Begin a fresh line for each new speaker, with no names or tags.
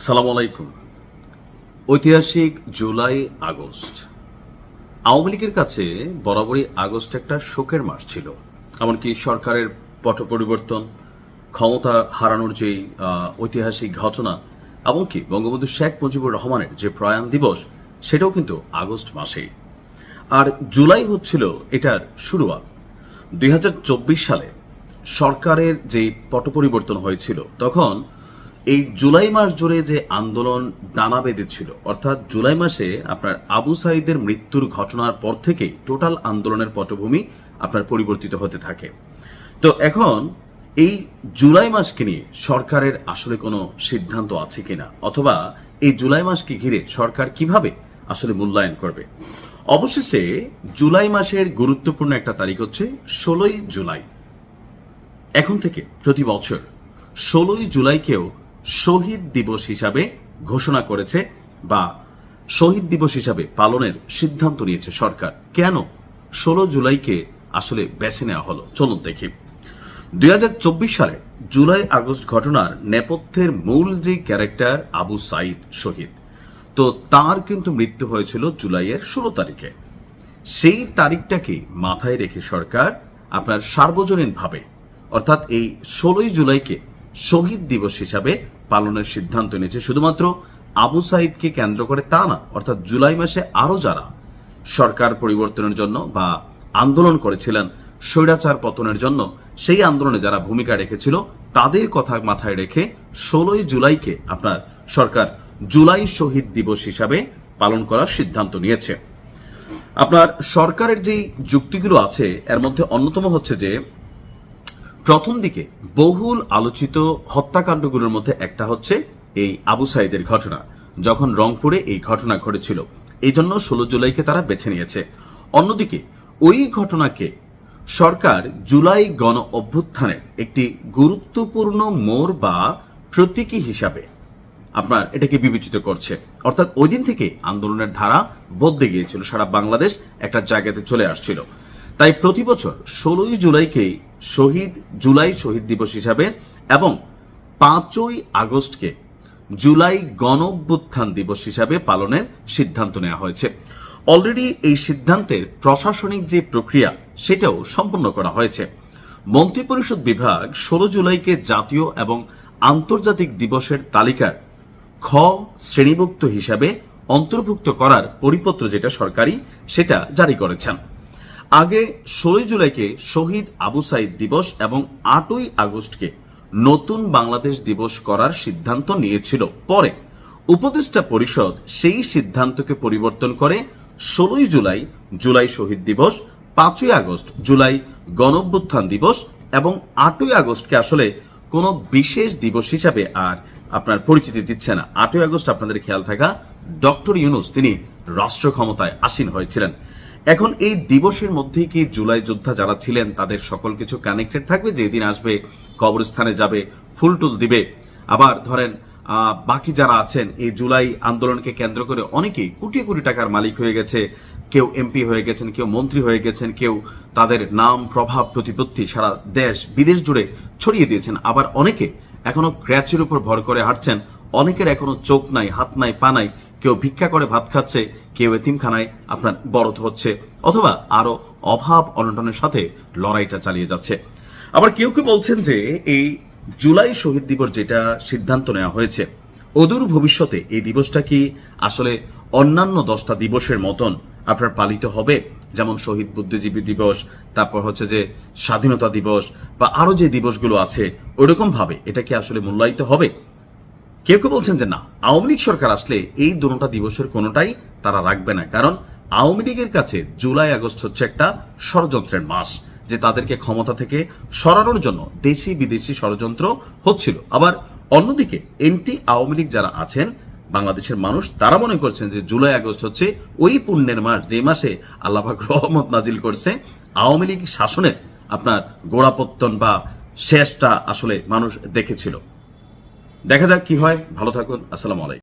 সালামু আলাইকুম। ঐতিহাসিক জুলাই আগস্ট আওয়ামী লীগের কাছে বরাবরই আগস্ট একটা শোকের মাস ছিল। এমনকি সরকারের পট পরিবর্তন, ক্ষমতা হারানোর যে ঐতিহাসিক ঘটনা, এমনকি বঙ্গবন্ধু শেখ মুজিবুর রহমানের যে প্রয়াণ দিবস, সেটাও কিন্তু আগস্ট মাসেই। আর জুলাই হচ্ছিল এটার শুরুয়াত। 2024 সালে সরকারের যে পট পরিবর্তন হয়েছিল, তখন এই জুলাই মাস জুড়ে যে আন্দোলন দানা বেঁধেছিল, অর্থাৎ জুলাই মাসে আপনার আবু সাঈদের মৃত্যুর ঘটনার পর থেকেই টোটাল আন্দোলনের পটভূমি আপনার পরিবর্তিত হতে থাকে। তো এখন এই জুলাই মাসকে নিয়ে সরকারের আসলে কোনো সিদ্ধান্ত আছে কিনা, অথবা এই জুলাই মাসকে ঘিরে সরকার কিভাবে আসলে মূল্যায়ন করবে। অবশেষে জুলাই মাসের গুরুত্বপূর্ণ একটা তারিখ হচ্ছে 16ই জুলাই। এখন থেকে প্রতি বছর 16ই জুলাইকেও শহীদ দিবস হিসাবে ঘোষণা করেছে বা শহীদ দিবস হিসাবে পালনের সিদ্ধান্ত নিয়েছে সরকার। কেন 16 জুলাইকে আসলে বেছে নেওয়া হলো, চলুন দেখি। 2024 সালে জুলাই আগস্ট ঘটনার নেপথ্যের মূল যে ক্যারেক্টার আবু সাঈদ শহীদ, তো তার কিন্তু মৃত্যু হয়েছিল জুলাইয়ের 16 তারিখে। সেই তারিখটাকে মাথায় রেখে সরকার আপনার সার্বজনীনভাবে, অর্থাৎ এই 16ই জুলাইকে শহীদ দিবস হিসাবে পালনের সিদ্ধান্ত নিয়েছে। শুধুমাত্র আবু সাঈদকে কেন্দ্র করে তা না, অর্থাৎ জুলাই মাসে আরো যারা সরকার পরিবর্তনের জন্য বা আন্দোলন করেছিলেন স্বৈরাচার পতনের জন্য, সেই আন্দোলনে যারা ভূমিকা রেখেছিল তাদের কথা মাথায় রেখে 16ই জুলাইকে আপনার সরকার জুলাই শহীদ দিবস হিসাবে পালন করার সিদ্ধান্ত নিয়েছে। আপনার সরকারের যেই যুক্তিগুলো আছে এর মধ্যে অন্যতম হচ্ছে যে, প্রথম দিকে বহুল আলোচিত হত্যাকাণ্ডগুলোর মধ্যে একটা হচ্ছে এই আবু সাঈদের ঘটনা, যখন রংপুরে এই ঘটনা ঘটেছিল, এই জন্য 16 জুলাইকে তারা বেছে নিয়েছে। অন্যদিকে ওই ঘটনাকে সরকার জুলাই গণ অভ্যুত্থানের একটি গুরুত্বপূর্ণ মোড় বা প্রতীকী হিসাবে আপনার এটাকে বিবেচিত করছে। অর্থাৎ ওই দিন থেকে আন্দোলনের ধারা বদলে গিয়েছিল, সারা বাংলাদেশ একটা জায়গাতে চলে আসছিল। তাই প্রতি বছর 16ই জুলাইকেই জুলাই শহীদ দিবস হিসাবে এবং 5ই আগস্টকে জুলাই গণ অভ্যুত্থান দিবস হিসাবে পালনের সিদ্ধান্ত নেওয়া হয়েছে। অলরেডি এই সিদ্ধান্তের প্রশাসনিক যে প্রক্রিয়া সেটাও সম্পন্ন করা হয়েছে। মন্ত্রিপরিষদ বিভাগ 16 জুলাইকে জাতীয় এবং আন্তর্জাতিক দিবসের তালিকার খ শ্রেণীভুক্ত হিসাবে অন্তর্ভুক্ত করার পরিপত্র যেটা সরকারি, সেটা জারি করেছেন। আগে 16 জুলাইকে শহীদ আবু সাঈদ দিবস এবং 8ই আগস্টকে নতুন বাংলাদেশ দিবস করার সিদ্ধান্ত নিয়েছিল। পরে উপদেষ্টা পরিষদ সেই সিদ্ধান্তকে পরিবর্তন করে 16ই জুলাই জুলাই শহীদ দিবস, 5ই আগস্ট জুলাই গণঅভ্যুত্থান দিবস এবং 8ই আগস্টকে আসলে কোনো বিশেষ দিবস হিসাবে আর আপনার পরিচিতি দিচ্ছে না। 8ই আগস্ট আপনাদের খেয়াল থাকা, ডক্টর ইউনূস তিনি রাষ্ট্র ক্ষমতায় আসীন হয়েছিলেন। এখন এই দিবসের মধ্যেই কি জুলাই যোদ্ধা যারা ছিলেন তাদের সকল কিছু কানেক্টেড থাকবে, যে দিন আসবে কবরস্থানে যাবে, ফুলটুল দিবে। আবার ধরেন বাকি যারা আছেন এই জুলাই আন্দোলনকে কেন্দ্র করে অনেকেই কোটি কোটি টাকার মালিক হয়ে গেছে, কেউ এমপি হয়ে গেছেন, কেউ মন্ত্রী হয়ে গেছেন, কেউ তাদের নাম প্রভাব প্রতিপত্তি সারা দেশ বিদেশ জুড়ে ছড়িয়ে দিয়েছেন। আবার অনেকে এখনো ক্র্যাচের উপর ভর করে হাঁটছেন, অনেকের এখনো চোখ নাই, হাত নাই, পা নাই, কেউ ভিক্ষা করে ভাত খাচ্ছে, কেউ এতিমখানায় আপনার বড় হচ্ছে, অথবা আরো অভাব অনটনের সাথে লড়াইটা চালিয়ে যাচ্ছে। আবার কেউ কেউ বলছেন যে এই জুলাই শহীদ দিবস যেটা সিদ্ধান্ত নেওয়া হয়েছে, অদূর ভবিষ্যতে এই দিবসটা কি আসলে অন্যান্য 10টা দিবসের মতন আপনার পালিত হবে, যেমন শহীদ বুদ্ধিজীবী দিবস, তারপর হচ্ছে যে স্বাধীনতা দিবস বা আরো যে দিবসগুলো আছে ওইরকম ভাবে এটা কি আসলে মূল্যায়িত হবে। কেউ কেউ বলছেন যে না, আওয়ামী লীগ সরকার আসলে এই দুটো দিবসের কোনোটাই তারা রাখবে না, কারণ আওয়ামী লীগের কাছে জুলাই আগস্ট হচ্ছে একটা ষড়যন্ত্রের মাস, যে তাদেরকে ক্ষমতা থেকে সরানোর জন্য দেশি বিদেশি ষড়যন্ত্র হচ্ছিল। আবার অন্যদিকে এন্টি আওয়ামী লীগ যারা আছেন বাংলাদেশের মানুষ, তারা মনে করছেন যে জুলাই আগস্ট হচ্ছে ওই পুণ্যের মাস যে মাসে আল্লাহ পাক রহমত নাজিল করছে, আওয়ামী লীগ শাসনের আপনার গোড়াপত্তন বা শেষটা আসলে মানুষ দেখেছিল। দেখা যাক কি হয়। ভালো থাকুন। আসসালামু আলাইকুম।